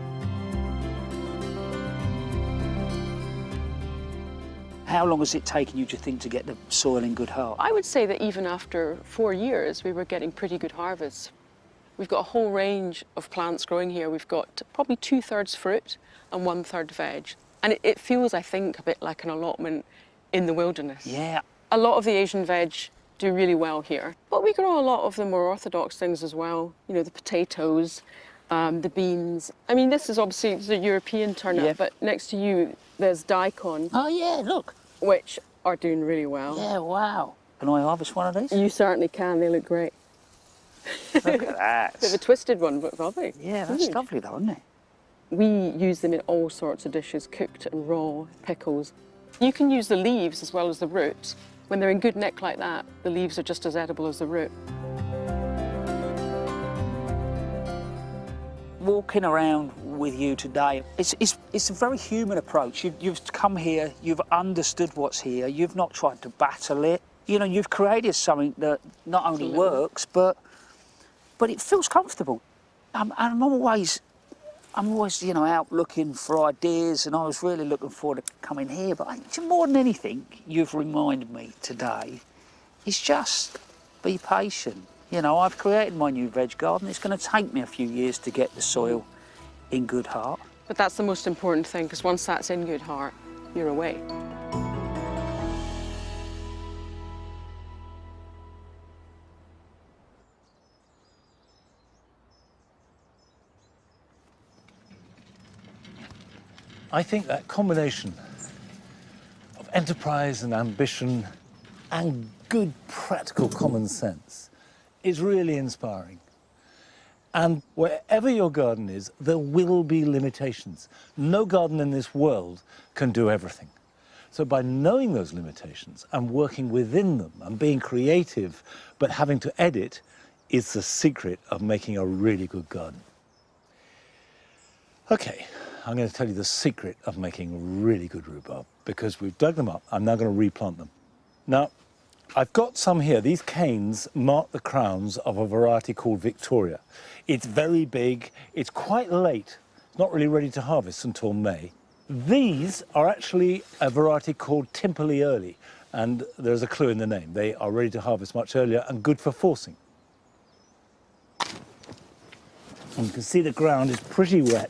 How long has it taken you, do you think, to get the soil in good heart? I would say that even after 4 years, we were getting pretty good harvests. We've got a whole range of plants growing here. We've got probably 2/3 fruit and 1/3 veg. And it feels, I think, a bit like an allotment in the wilderness. Yeah. A lot of the Asian veg do really well here. But we grow a lot of the more orthodox things as well. You know, the potatoes, the beans. I mean, this is obviously the European turnip, but next to you, there's daikon. Oh, yeah, look. Which are doing really well. Yeah, wow. Can I harvest one of these? You certainly can. They look great. Look at that. Bit of a twisted one, but lovely. Yeah, that's lovely though, isn't it? We use them in all sorts of dishes, cooked and raw, pickles. You can use the leaves as well as the roots. When they're in good nick like that, the leaves are just as edible as the root. Walking around with you today, it's a very human approach. You've come here, you've understood what's here, you've not tried to battle it. You know, you've created something that not only works, but it feels comfortable. I'm always, you know, out looking for ideas, and I was really looking forward to coming here. But more than anything, you've reminded me today, is just be patient. You know, I've created my new veg garden. It's going to take me a few years to get the soil in good heart. But that's the most important thing, because once that's in good heart, you're away. I think that combination of enterprise and ambition and good practical common sense is really inspiring. And wherever your garden is, there will be limitations. No garden in this world can do everything. So by knowing those limitations and working within them and being creative but having to edit is the secret of making a really good garden. Okay, I'm going to tell you the secret of making really good rhubarb, because we've dug them up. I'm now going to replant them. Now, I've got some here. These canes mark the crowns of a variety called Victoria. It's very big. It's quite late. It's not really ready to harvest until May. These are actually a variety called Timperley Early, and there's a clue in the name. They are ready to harvest much earlier and good for forcing. And you can see the ground is pretty wet,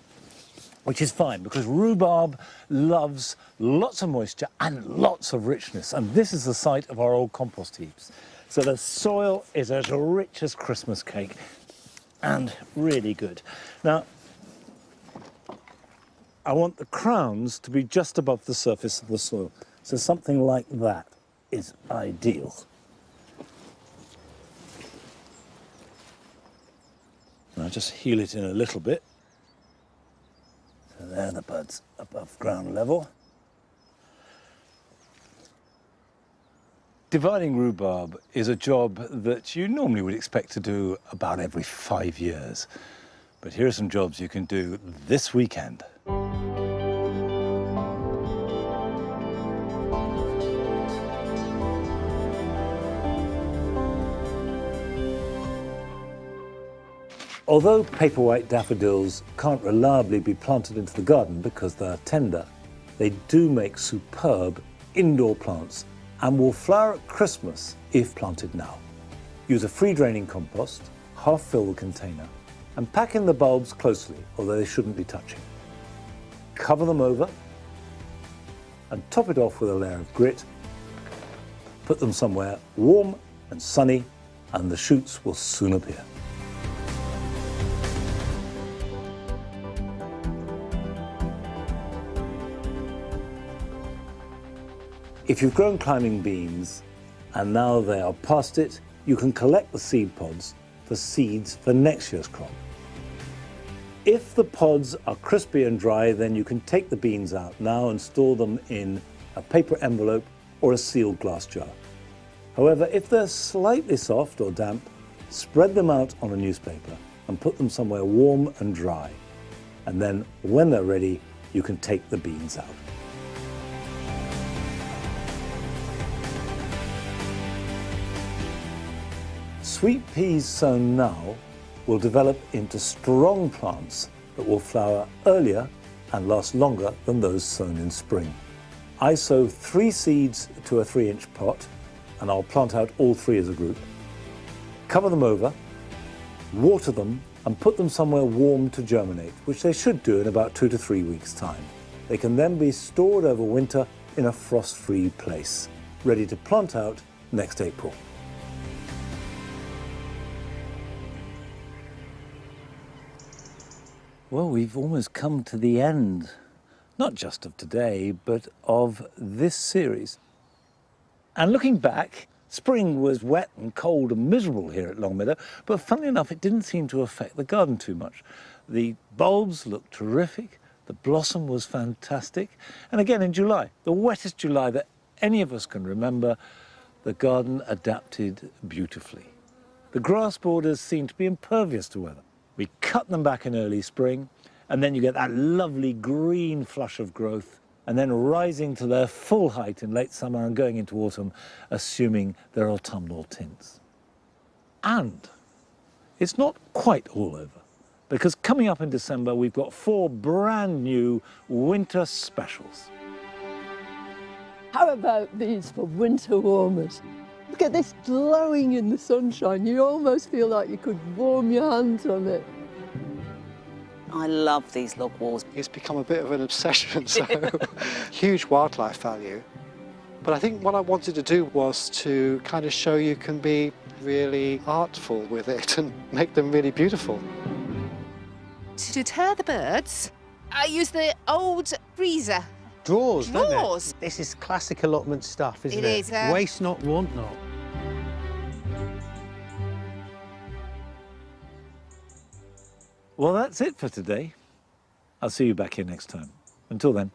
which is fine, because rhubarb loves lots of moisture and lots of richness. And this is the site of our old compost heaps. So the soil is as rich as Christmas cake and really good. Now, I want the crowns to be just above the surface of the soil. So something like that is ideal. And I'll just heel it in a little bit. So there the buds above ground level. Dividing rhubarb is a job that you normally would expect to do about every 5 years. But here are some jobs you can do this weekend. Although paperwhite daffodils can't reliably be planted into the garden because they're tender, they do make superb indoor plants and will flower at Christmas if planted now. Use a free-draining compost, half-fill the container, and pack in the bulbs closely, although they shouldn't be touching. Cover them over and top it off with a layer of grit. Put them somewhere warm and sunny, and the shoots will soon appear. If you've grown climbing beans and now they are past it, you can collect the seed pods for seeds for next year's crop. If the pods are crispy and dry, then you can take the beans out now and store them in a paper envelope or a sealed glass jar. However, if they're slightly soft or damp, spread them out on a newspaper and put them somewhere warm and dry. And then when they're ready, you can take the beans out. Sweet peas sown now will develop into strong plants that will flower earlier and last longer than those sown in spring. I sow 3 seeds to a 3-inch pot, and I'll plant out all 3 as a group. Cover them over, water them, and put them somewhere warm to germinate, which they should do in about 2 to 3 weeks' time. They can then be stored over winter in a frost-free place, ready to plant out next April. Well, we've almost come to the end, not just of today, but of this series. And looking back, spring was wet and cold and miserable here at Longmeadow, but funnily enough, it didn't seem to affect the garden too much. The bulbs looked terrific, the blossom was fantastic, and again in July, the wettest July that any of us can remember, the garden adapted beautifully. The grass borders seemed to be impervious to weather. We cut them back in early spring, and then you get that lovely green flush of growth, and then rising to their full height in late summer and going into autumn, assuming their autumnal tints. And it's not quite all over, because coming up in December, we've got 4 brand new winter specials. How about these for winter warmers? Look at this glowing in the sunshine. You almost feel like you could warm your hands on it. I love these log walls. It's become a bit of an obsession, so huge wildlife value. But I think what I wanted to do was to kind of show you can be really artful with it and make them really beautiful. To deter the birds, I use the old freezer. Drawers, don't Drawers. it? This is classic allotment stuff, isn't it? It is. Waste not, want not. Well, that's it for today. I'll see you back here next time. Until then,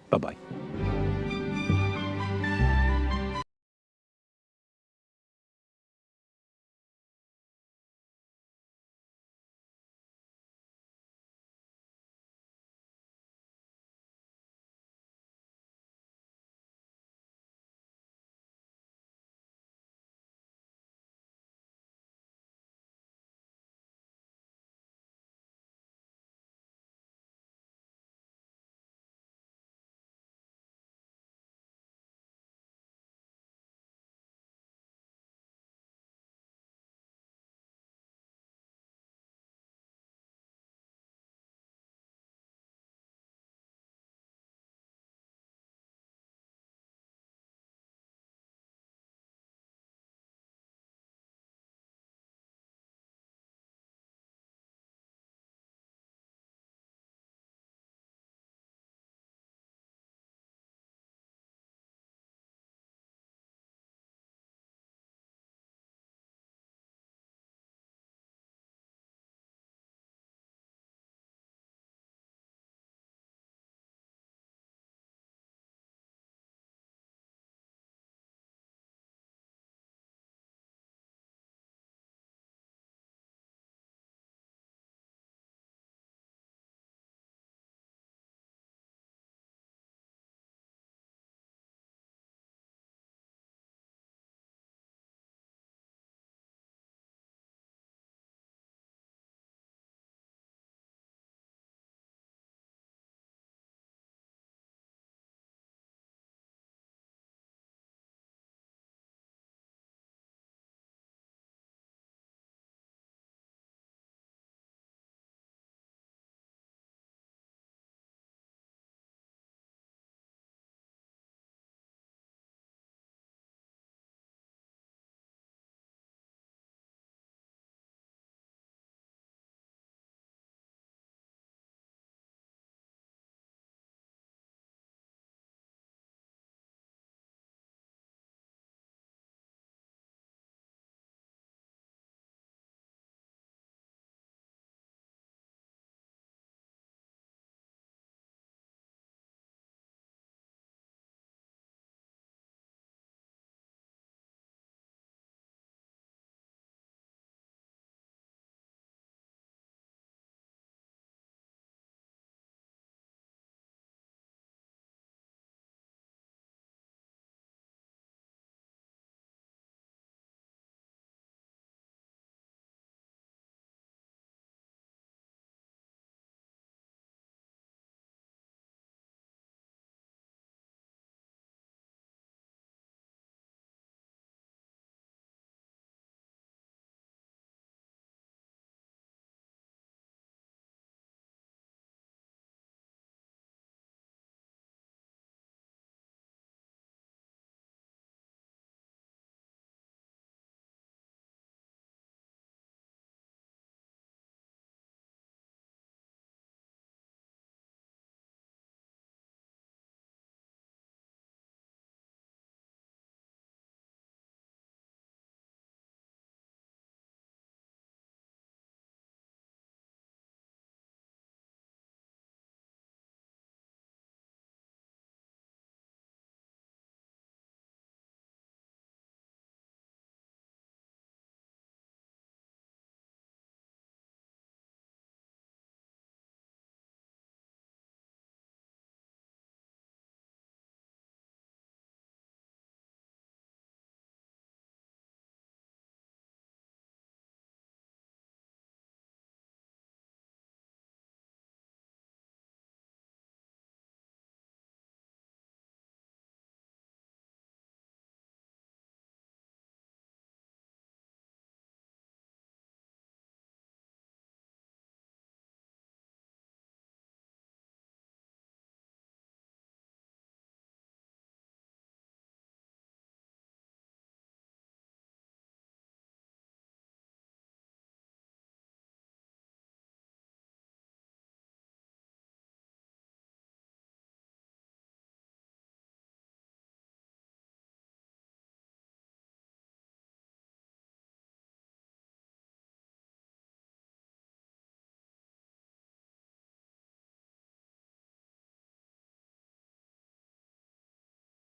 bye-bye.